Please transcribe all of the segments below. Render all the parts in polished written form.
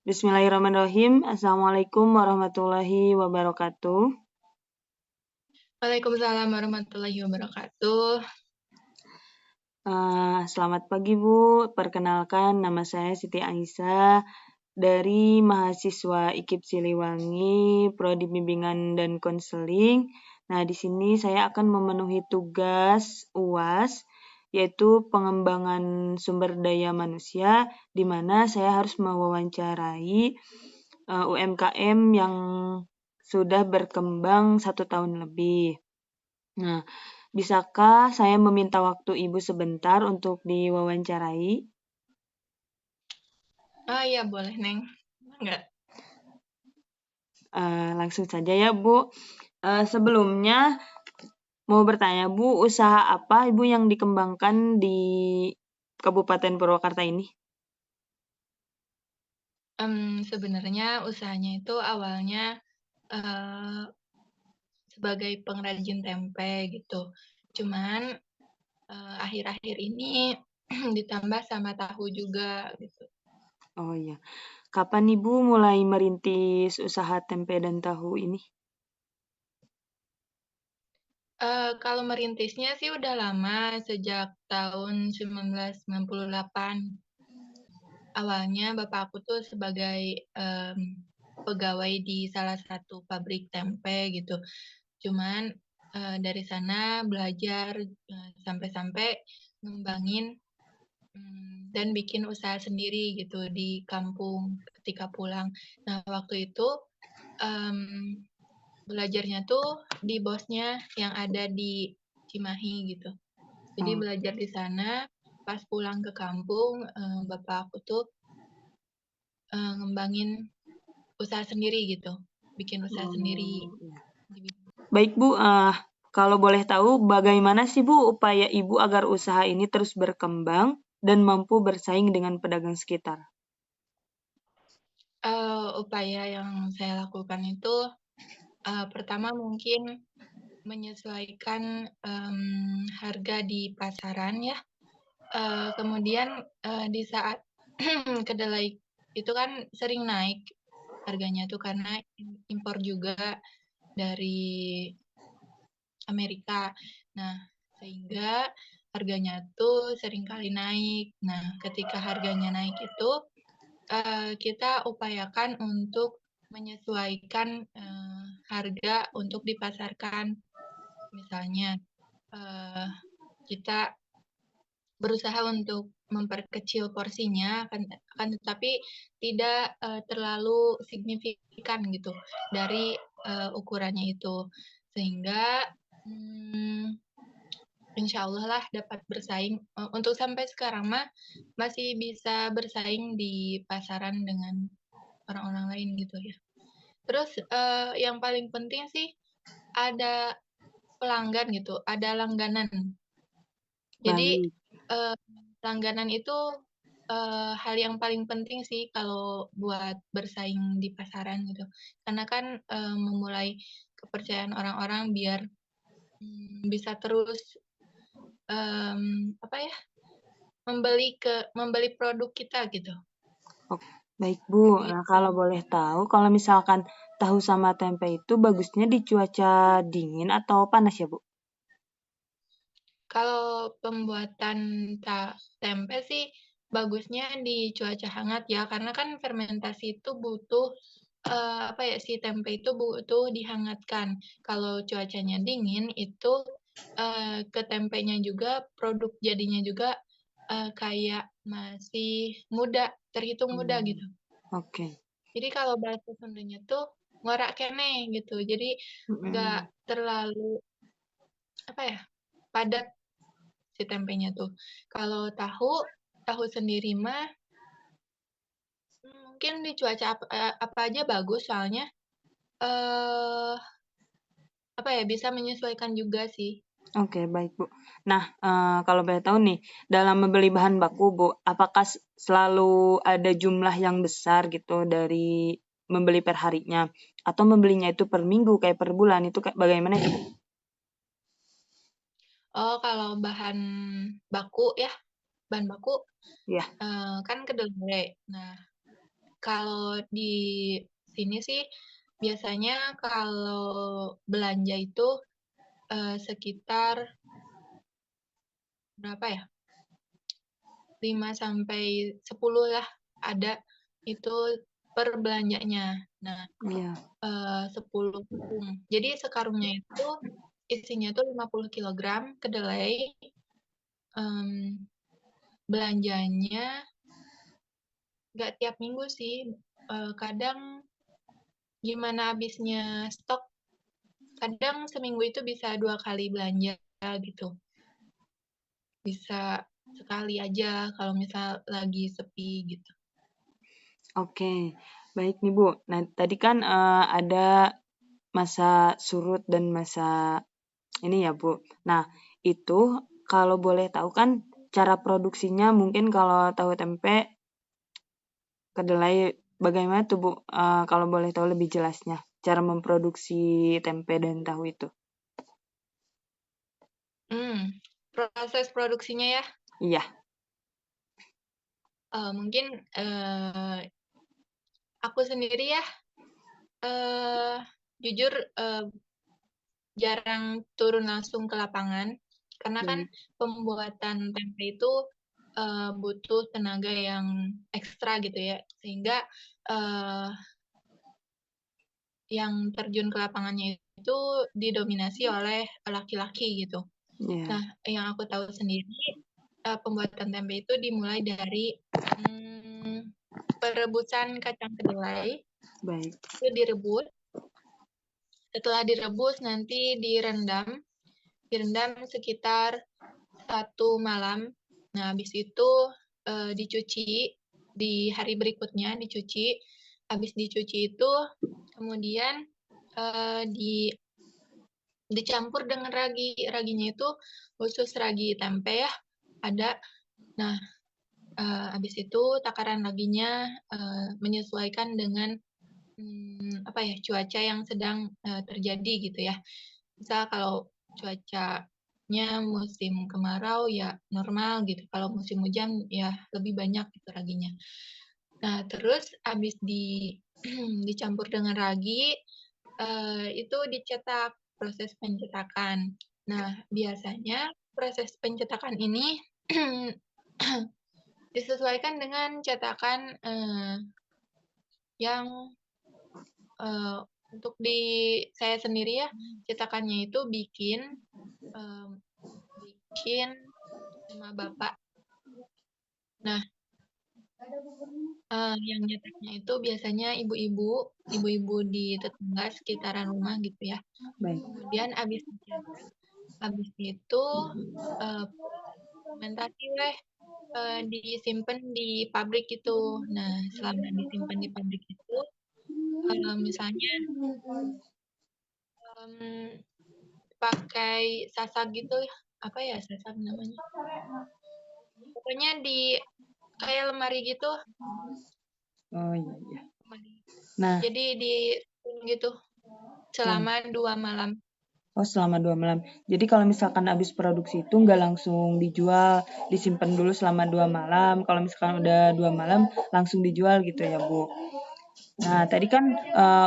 Bismillahirrahmanirrahim. Assalamualaikum warahmatullahi wabarakatuh. Waalaikumsalam warahmatullahi wabarakatuh. Selamat pagi Bu. Perkenalkan, nama saya Siti Aisyah dari mahasiswa IKIP Siliwangi, Prodi Bimbingan dan Konseling. Nah, di sini saya akan memenuhi tugas UAS, yaitu pengembangan sumber daya manusia, di mana saya harus mewawancarai UMKM yang sudah berkembang 1 tahun lebih. Nah, bisakah saya meminta waktu Ibu sebentar untuk diwawancarai? Iya boleh, Neng. Enggak. Langsung saja ya, Bu. Sebelumnya mau bertanya, Bu, usaha apa Ibu yang dikembangkan di Kabupaten Purwakarta ini? Sebenarnya usahanya itu awalnya sebagai pengrajin tempe gitu. Cuman akhir-akhir ini ditambah sama tahu juga gitu. Oh iya. Kapan Ibu mulai merintis usaha tempe dan tahu ini? Kalau merintisnya sih udah lama, sejak tahun 1998. Awalnya bapak aku tuh sebagai pegawai di salah satu pabrik tempe gitu. Cuman dari sana belajar sampai-sampai ngembangin dan bikin usaha sendiri gitu di kampung ketika pulang. Nah, waktu itu belajarnya tuh di bosnya yang ada di Cimahi gitu. Jadi Oh. belajar di sana, pas pulang ke kampung, bapak aku tuh ngembangin usaha sendiri gitu, bikin usaha sendiri. Iya. Baik Bu, kalau boleh tahu bagaimana sih Bu upaya Ibu agar usaha ini terus berkembang dan mampu bersaing dengan pedagang sekitar? Upaya yang saya lakukan itu pertama mungkin menyesuaikan harga di pasaran ya. Kemudian di saat kedelai itu kan sering naik harganya tuh karena impor juga dari Amerika. Nah, sehingga harganya tuh sering kali naik. Nah, ketika harganya naik itu kita upayakan untuk menyesuaikan harga untuk dipasarkan. Misalnya kita berusaha untuk memperkecil porsinya, akan tetapi tidak terlalu signifikan gitu dari ukurannya itu, sehingga insya Allah lah dapat bersaing. Untuk sampai sekarang mah masih bisa bersaing di pasaran dengan orang-orang lain gitu ya. Terus yang paling penting sih ada pelanggan gitu, ada langganan. Jadi Baik. langganan itu hal yang paling penting sih kalau buat bersaing di pasaran gitu. Karena kan memulai kepercayaan orang-orang biar bisa terus apa ya, membeli produk kita gitu. Oke, baik Bu. Nah, Gitu. kalau boleh tahu, kalau misalkan tahu sama tempe itu bagusnya di cuaca dingin atau panas ya Bu? Kalau pembuatan tempe sih bagusnya di cuaca hangat ya, karena kan fermentasi itu butuh apa ya, si tempe itu butuh dihangatkan. Kalau cuacanya dingin itu ke tempenya juga produk jadinya juga kayak masih muda, terhitung muda gitu. Oke. Jadi kalau bahasa Sundanya tuh ngorak kene gitu. Jadi nggak terlalu apa ya, padat si tempenya tuh. Kalau tahu sendiri mah mungkin di cuaca apa aja bagus soalnya eh apa ya, bisa menyesuaikan juga sih. Oke, baik Bu. Nah, kalau boleh tahu nih, dalam membeli bahan baku Bu, apakah selalu ada jumlah yang besar gitu dari membeli per harinya, atau membelinya itu per minggu kayak per bulan itu bagaimana itu Bu? Oh, kalau bahan baku ya, bahan baku Ya. kan kedelai. Nah, kalau di sini sih biasanya kalau belanja itu, sekitar berapa ya, 5 sampai 10 lah ada itu per belanjanya. Nah, Iya. 10 karung. Jadi sekarungnya itu isinya tuh 50 kilogram kedelai, mmm, belanjanya nggak tiap minggu sih, kadang gimana habisnya stok, kadang seminggu itu bisa 2 kali belanja gitu. Bisa sekali aja kalau misal lagi sepi gitu. Oke, baik nih Bu. Nah, tadi kan ada masa surut dan masa ini ya Bu. Nah, itu kalau boleh tahu kan cara produksinya mungkin kalau tahu tempe kedelai bagaimana tuh Bu? Kalau boleh tahu lebih jelasnya cara memproduksi tempe dan tahu itu. Proses produksinya ya, Iya, mungkin, aku sendiri ya, eee, jujur, jarang turun langsung ke lapangan, karena kan baik. pembuatan tempe itu, butuh tenaga yang ekstra gitu ya, sehingga, eee, yang terjun ke lapangannya itu didominasi oleh laki-laki gitu. Iya, Nah, yang aku tahu sendiri, pembuatan tempe itu dimulai dari, perebusan kacang kedelai, baik. itu direbus, setelah direbus nanti direndam sekitar 1 malam. Nah, habis itu, dicuci, di hari berikutnya dicuci, habis dicuci itu kemudian, dicampur dengan ragi. Raginya itu khusus ragi tempe ya, ada. Nah, habis itu takaran raginya, menyesuaikan dengan, apa ya, cuaca yang sedang, terjadi gitu ya. Misal kalau cuacanya musim kemarau ya normal gitu, kalau musim hujan ya lebih banyak gitu raginya. Nah, terus habis dicampur dengan ragi, itu dicetak, proses pencetakan. Nah, biasanya proses pencetakan ini disesuaikan dengan cetakan, yang, eee, untuk di saya sendiri ya, cetakannya itu mmm, bikin sama bapak. Nah, yang nyetaknya itu biasanya ibu-ibu di tetangga sekitaran rumah gitu ya. Baik. Kemudian habis dicetak, habis itu, eee, fermentasi deh, disimpan di pabrik itu. Nah, selama disimpan di pabrik itu, misalnya, mmm, pakai sasak gitu ya, apa ya sasak namanya? Pokoknya di kayak lemari gitu, Oh iya, iya. lemari. Nah, Jadi gitu ya. selama 2 malam. Oh, selama 2 malam. Jadi kalau misalkan habis produksi itu nggak langsung dijual, disimpan dulu selama 2 malam. Kalau misalkan udah 2 malam, langsung dijual gitu ya, Bu. Nah, tadi kan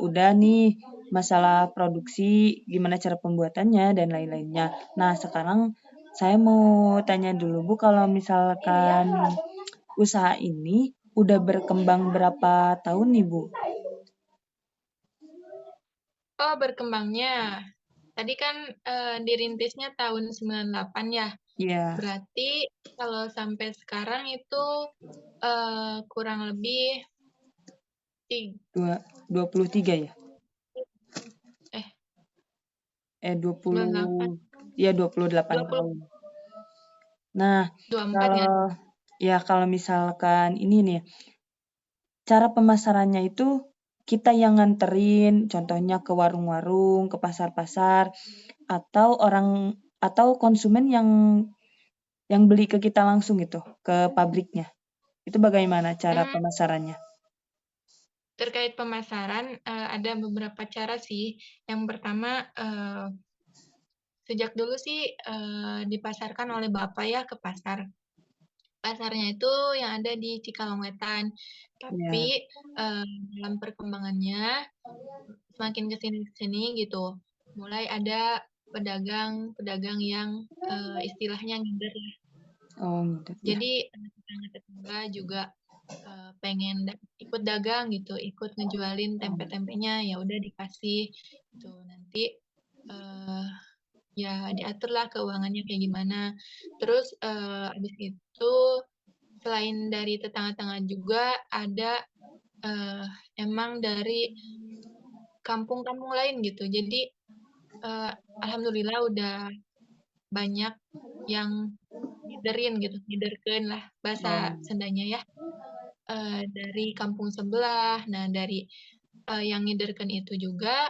udah nih masalah produksi, gimana cara pembuatannya dan lain-lainnya. Nah, sekarang saya mau tanya dulu, Bu, kalau misalkan usaha ini udah berkembang berapa tahun nih, Bu? Oh, berkembangnya. Tadi kan, dirintisnya tahun 98 ya. Iya, Berarti kalau sampai sekarang itu, kurang lebih tig 23 ya? eh, 20, 98, ya 28 20, tahun. Nah, 24 nggak kalau sih? ya kalau misalkan ini nih, cara pemasarannya itu kita yang nganterin, contohnya ke warung-warung, ke pasar-pasar, atau atau konsumen yang beli ke kita langsung gitu, ke pabriknya. Itu bagaimana cara Mmm, pemasarannya? terkait pemasaran, ada beberapa cara sih. Yang pertama, sejak dulu sih, dipasarkan oleh bapak ya ke pasar. pasarnya itu yang ada di Cikalongwetan. Tapi, Ya. dalam perkembangannya semakin ke sini gitu, mulai ada pedagang-pedagang yang, istilahnya ngider ya. Oh, gitu ya. Jadi, tetangga-tetangga juga, pengen ikut dagang gitu, ikut ngejualin tempe-tempenya, ya udah dikasih gitu. Nanti, eee, ya diaturlah keuangannya kayak gimana. Terus, habis itu selain dari tetangga-tetangga juga ada, eee, emang dari kampung-kampung lain gitu. Jadi, eee, alhamdulillah udah banyak yang ngiderin gitu, ngiderkeun lah bahasa Oh. Sundanya ya, dari kampung sebelah. Nah, dari, yang ngiderkeun itu juga,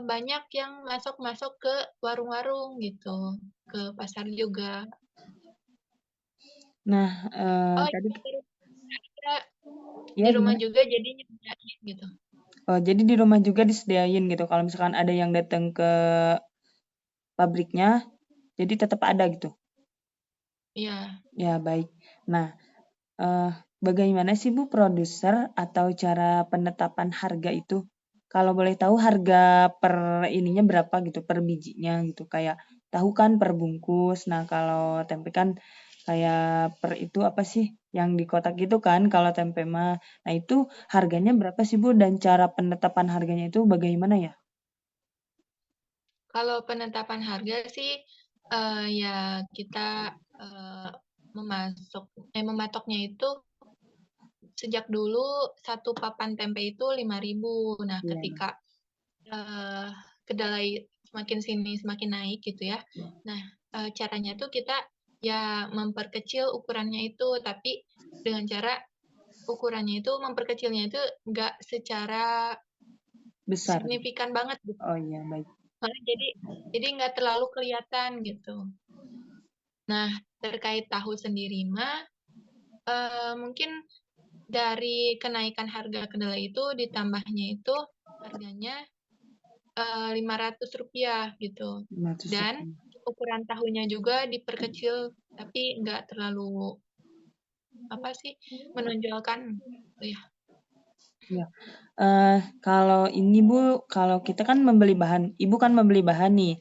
banyak yang masuk-masuk ke warung-warung gitu, ke pasar juga. Nah, Oh, tadi iya, kita di ya rumah gimana? juga jadi nyediain gitu. Oh, jadi di rumah juga disediain gitu. Kalau misalkan ada yang datang ke pabriknya, jadi tetap ada gitu. Iya. Ya, baik. Nah, eh, bagaimana sih Bu produser atau cara penetapan harga itu? Kalau boleh tahu harga per ininya berapa gitu, per bijinya gitu. Kayak tahu kan per bungkus. Nah, kalau tempe kan kayak per itu apa sih yang di kotak gitu kan kalau tempe mah. Nah, itu harganya berapa sih Bu dan cara penetapan harganya itu bagaimana ya? Kalau penetapan harga sih, ya kita, eee, mematoknya itu sejak dulu satu papan tempe itu 5.000. Nah, Iya. ketika, eee, kedelai semakin sini semakin naik gitu ya. Nah, caranya tuh kita ya memperkecil ukurannya itu, tapi dengan cara ukurannya itu memperkecilnya itu nggak secara Besar. signifikan banget gitu. Oh iya, baik. Jadi nggak terlalu kelihatan gitu. Nah, terkait tahu sendiri mah, mungkin dari kenaikan harga kedelai itu ditambahnya itu harganya, Rp500 gitu. 500 Dan rupiah. ukuran tahunya juga diperkecil, tapi nggak terlalu, apa sih, menonjolkan gitu ya. Ya. Kalau ini Bu, kalau kita kan membeli bahan, Ibu kan membeli bahan nih.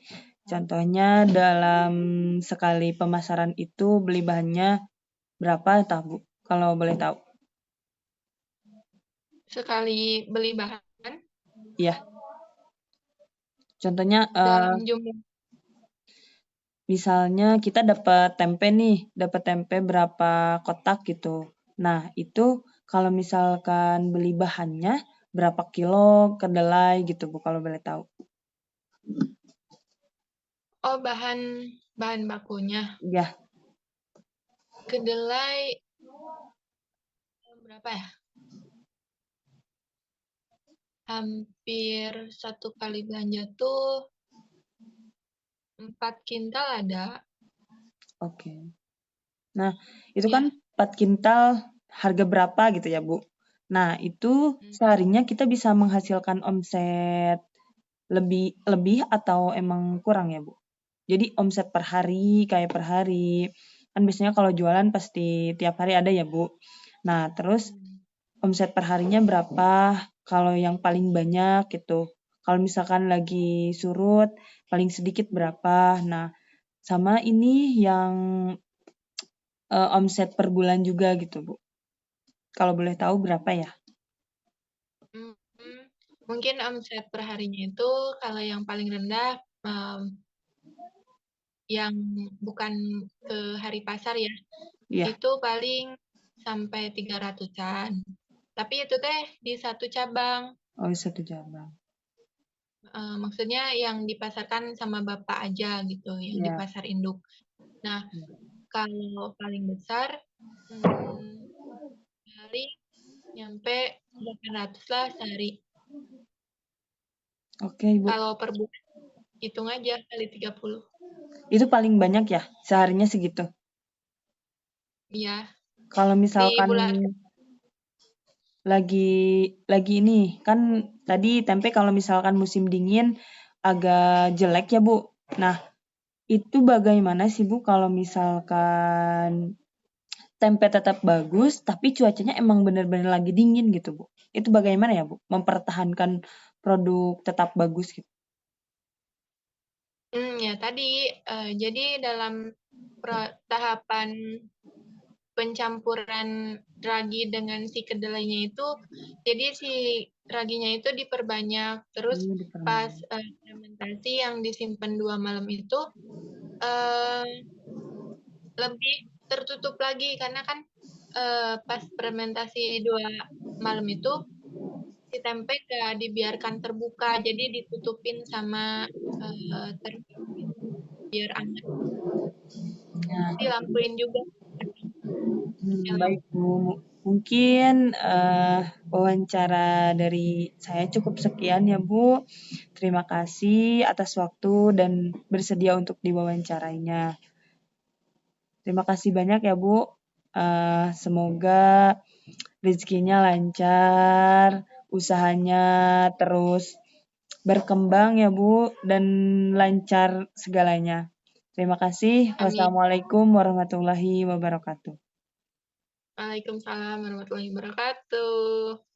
Contohnya dalam sekali pemasaran itu beli bahannya berapa tah Bu? Kalau boleh tahu. Sekali beli bahan Ya, contohnya dalam jumlah misalnya kita dapat tempe berapa kotak gitu. Nah, itu kalau misalkan beli bahannya berapa kilo kedelai gitu Bu kalau boleh tahu. oh, bahan bahan bakunya. Ya, Kedelai berapa ya? Hampir satu kali belanja tuh 4 kintal ada. oke. Nah, itu kan Ya. 4 kintal harga berapa gitu ya, Bu. Nah, itu Mhm. seharinya kita bisa menghasilkan omset lebih lebih atau emang kurang ya, Bu? Jadi omset per hari, kayak per hari. Kan biasanya kalau jualan pasti tiap hari ada ya, Bu. Nah, terus Mhm. omset per harinya berapa? Kalau yang paling banyak gitu. Kalau misalkan lagi surut, paling sedikit berapa? Nah, sama ini yang omset per bulan juga gitu, Bu. Kalau boleh tahu berapa ya? Mhm. Mungkin omset per harinya itu kalau yang paling rendah, yang bukan ke hari pasar ya, Iya. itu paling sampai 300-an. Tapi itu teh di satu cabang, Oh, satu cabang. maksudnya yang dipasarkan sama bapak aja gitu, yang di Iya. pasar induk. Nah, kalau paling besar, mmm, sehari nyampe 800 lah sehari. Oke, Ibu. Kalau per bulan hitung aja kali 30. Itu paling banyak ya? Seharinya segitu. Iya, Kalau di misalkan bulan lagi ini, kan tadi tempe kalau misalkan musim dingin agak jelek ya, Bu. Nah, itu bagaimana sih, Bu, kalau misalkan tempe tetap bagus, tapi cuacanya emang bener-bener lagi dingin gitu, Bu. Itu bagaimana ya, Bu? Mempertahankan produk tetap bagus gitu. Ya tadi, jadi dalam tahapan pencampuran ragi dengan si kedelainya itu, jadi si raginya itu diperbanyak, terus pas, Diperlukan. fermentasi yang disimpan 2 malam itu, eee, lebih tertutup lagi karena kan, pas fermentasi 2 malam itu, si tempe nggak dibiarkan terbuka, jadi ditutupin sama, termos gitu, biar anget. Nah, Dilampuin juga pakai baik, lampu. Bu. Mungkin wawancara dari saya cukup sekian ya, Bu. Terima kasih atas waktu dan bersedia untuk diwawancarainya. Terima kasih banyak ya, Bu. Semoga rezekinya lancar, usahanya terus berkembang ya, Bu, dan lancar segalanya. Terima kasih. Amin. Wassalamualaikum warahmatullahi wabarakatuh. Waalaikumsalam warahmatullahi wabarakatuh.